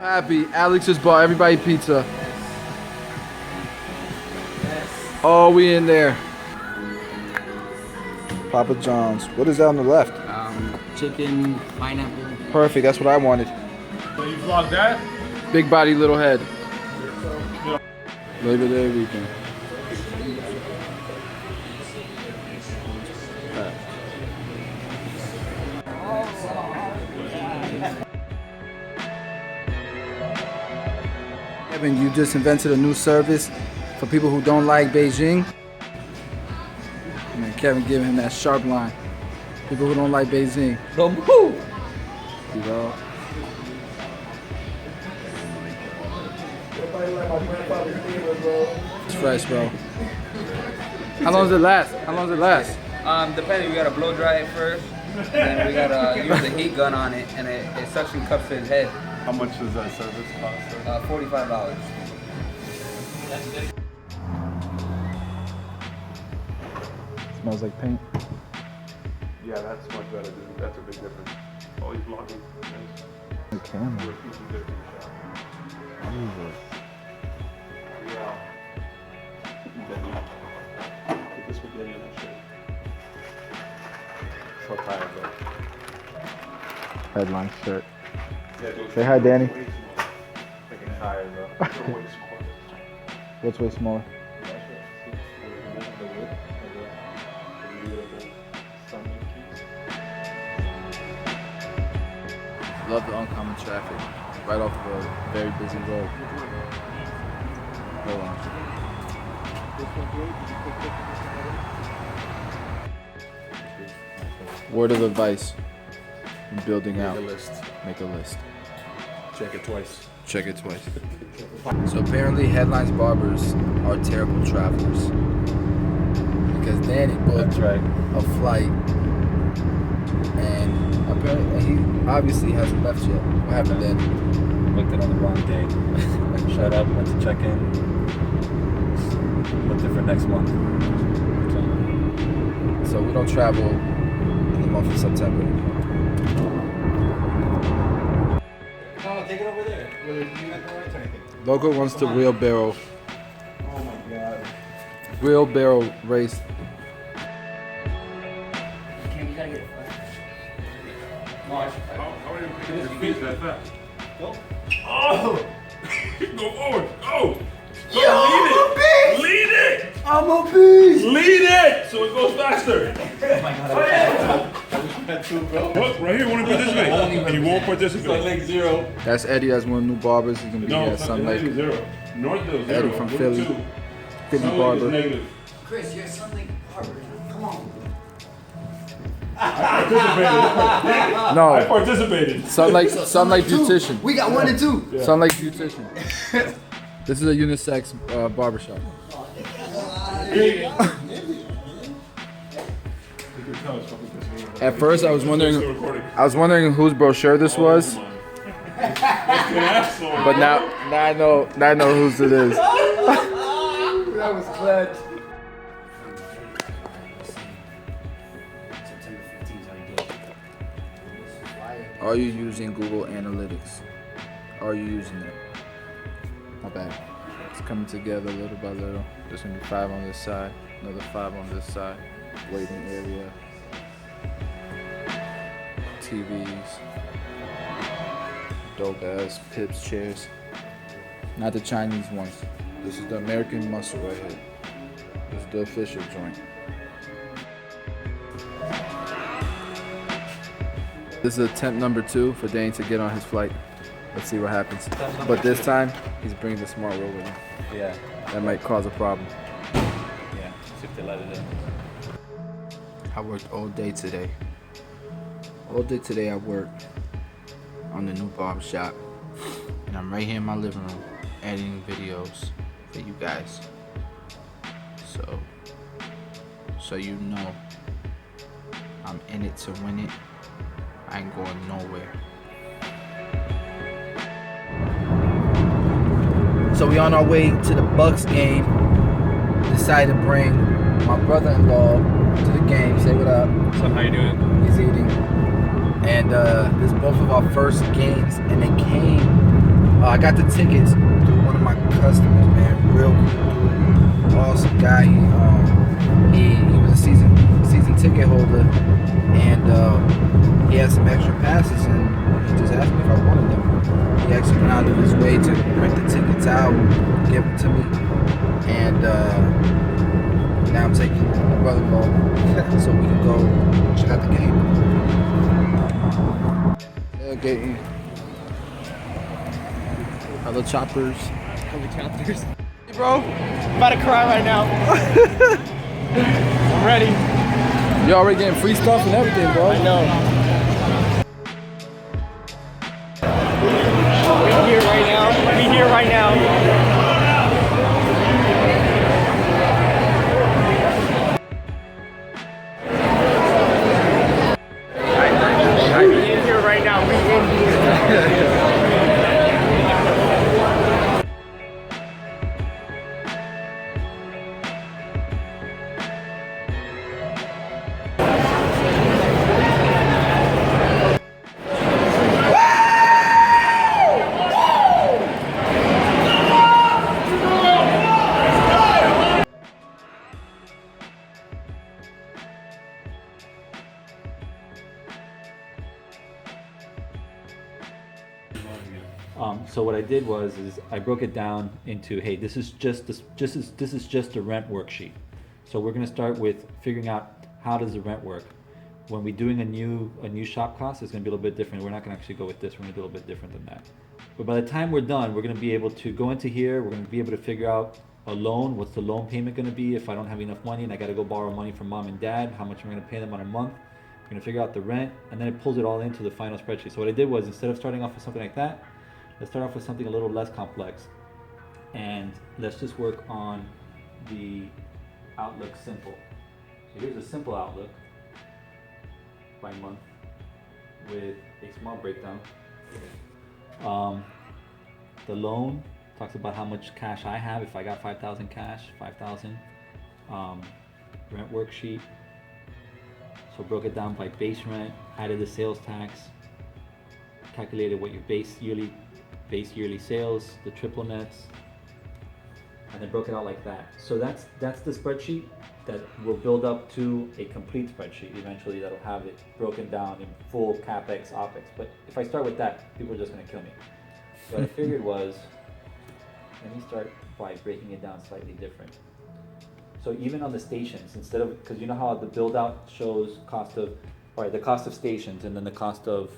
Happy. Alex just bought everybody pizza. Oh, we in there. Papa John's. What is that on the left? Chicken, pineapple. Perfect. That's what I wanted. So you vlog that? Big body, little head. Labor Day weekend. Kevin, you just invented a new service for people who don't like Beijing. And then Kevin giving him that sharp line. People who don't like Beijing. Don't move. You know? It's fresh, bro. How long does it last? How long does it last? Depending, we gotta blow dry it first, and then we gotta use the heat gun on it, and it suction cups to his head. How much does that service cost? $45. Smells like paint. Yeah, that's much better, dude. That's a big difference. Oh, he's vlogging. The camera. Yeah. Put this spaghetti in that shit. So tired, bro. Headline shirt. Yeah, dude, Say hi, Danny. Freaking tired, bro. What's way smaller? Love the oncoming traffic. Right off of a very busy road. Go on. Word of advice when building out. Make a list. Make a list. Check it twice. Check it twice. So apparently Headlines Barbers are terrible travelers. Because Danny booked a flight and apparently he obviously hasn't left yet. What happened, Danny? Booked it on the wrong day. Shut up, went to check in. Booked it for next month. So we don't travel in the month of September. No, take it over there. You got the rights or anything. Loco wants to wheelbarrow. Oh my god. Wheelbarrow race. You gotta get it. How are you picking your feet that fast? Go. Oh! Go forward. Go! Go, lead it! Lead it! I'm a beast! Lead it! So it goes faster. Oh my god. That too, bro. Look, right here, want to participate. He won't participate. It's like zero. That's Eddie. That's one of the new barbers. He's gonna be No, here at it's not Sun Lake. zero. Northdale, zero. Eddie from Route Philly. 2. Philly Sun Lake barber. is negative. Chris, you're something Barber. Come on. I participated. I No, participated. Sun Lake Beautician. We got 1 and 2. Sun Lake Beautician. This is a unisex barbershop. At first, I was wondering whose brochure this was, but now I know whose it is. That was clutch. September 15th, how you doing? Are you using Google Analytics? Are you using it? Not bad. It's coming together little by little. There's gonna be 5 on this side, another 5 on this side. Waiting area. TVs. Dope ass Pips chairs. Not the Chinese ones. This is the American muscle right here. This is the official joint. This is attempt number 2 for Dane to get on his flight. Let's see what happens. But this time, he's bringing the smart roll with him. Yeah. That might cause a problem. Yeah. See if they let it in. I worked all day today. All day today I worked on the new barbershop. And I'm right here in my living room editing videos for you guys. So you know I'm in it to win it. I ain't going nowhere. So we on our way to the Bucs game. Decided to bring my brother-in-law to the game. Say what up. So how you doing? He's eating. And this is both of our first games, and they came I got the tickets through one of my customers, man. Real cool dude, awesome guy. He was a season ticket holder, and he had some extra passes, and he just asked me if I wanted them. He actually went out of his way to print the tickets out, give them to me, and now I'm taking my brother-in-law so we can go check out the game. Tailgating. Hello, choppers. Hello, choppers. Hey, bro. I'm about to cry right now. I'm ready. You're already getting free stuff and everything, bro. I know. We're here right now. We're here right now. So what I did was I broke it down into, hey, this is just a rent worksheet. So we're gonna start with figuring out how does the rent work. When we're doing a new shop cost, it's gonna be a little bit different. We're not gonna actually go with this. We're gonna do a little bit different than that. But by the time we're done, we're gonna be able to go into here. We're gonna be able to figure out a loan. What's the loan payment gonna be if I don't have enough money and I gotta go borrow money from mom and dad? How much am I gonna pay them on a month? We're gonna figure out the rent, and then it pulls it all into the final spreadsheet. So what I did was, instead of starting off with something like that, let's start off with something a little less complex, and let's just work on the Outlook simple. So here's a simple Outlook by month with a small breakdown. The loan talks about how much cash I have. If I got 5,000 cash, 5,000. Rent worksheet. So broke it down by base rent, added the sales tax, calculated what your base yearly sales, the triple nets, and then broke it out like that. So that's the spreadsheet that will build up to a complete spreadsheet eventually that'll have it broken down in full capex, opex. But if I start with that, people are just gonna kill me. So what I figured was, let me start by breaking it down slightly different. So even on the stations, instead of, because you know how the build out shows the cost of stations and then the cost of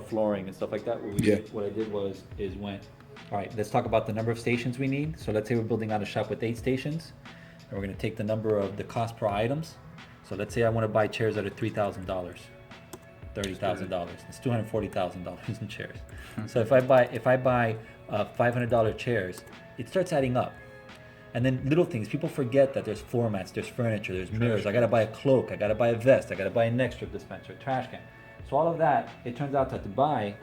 flooring and stuff like that. What I did was went, all right, let's talk about the number of stations we need. So let's say we're building out a shop with 8 stations, and we're gonna take the number of the cost per items. So let's say I wanna buy chairs that are $3,000, $30,000. It's $240,000 in chairs. So if I buy $500 chairs, it starts adding up. And then little things, people forget that there's floor mats, there's furniture, there's mirrors. I gotta buy a cloak, I gotta buy a vest, I gotta buy a neck strip dispenser, trash can. So all of that, it turns out that to buy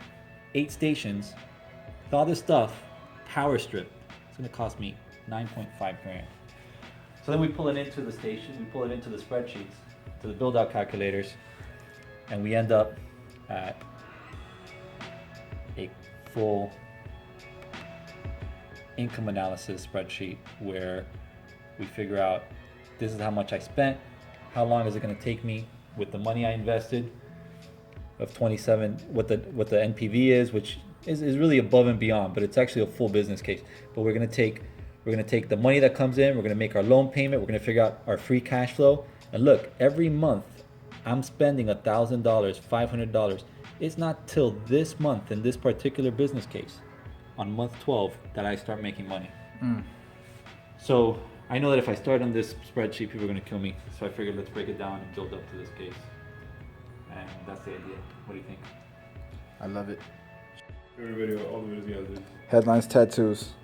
8 stations, with all this stuff, power strip, it's gonna cost me 9.5 grand. So then we pull it into the station, we pull it into the spreadsheets, to the build out calculators, and we end up at a full income analysis spreadsheet where we figure out this is how much I spent, how long is it going to take me with the money I invested of 27, what the NPV is, which is really above and beyond, but it's actually a full business case. But we're going to take the money that comes in, we're going to make our loan payment, we're going to figure out our free cash flow, and look, every month I'm spending $1,000, $500. It's not till this month in this particular business case, on month 12, that I start making money. So I know that if I start on this spreadsheet, people are gonna kill me. So I figured let's break it down and build up to this case. And that's the idea. What do you think? I love it. Every video, all the videos you guys do. Headlines, tattoos.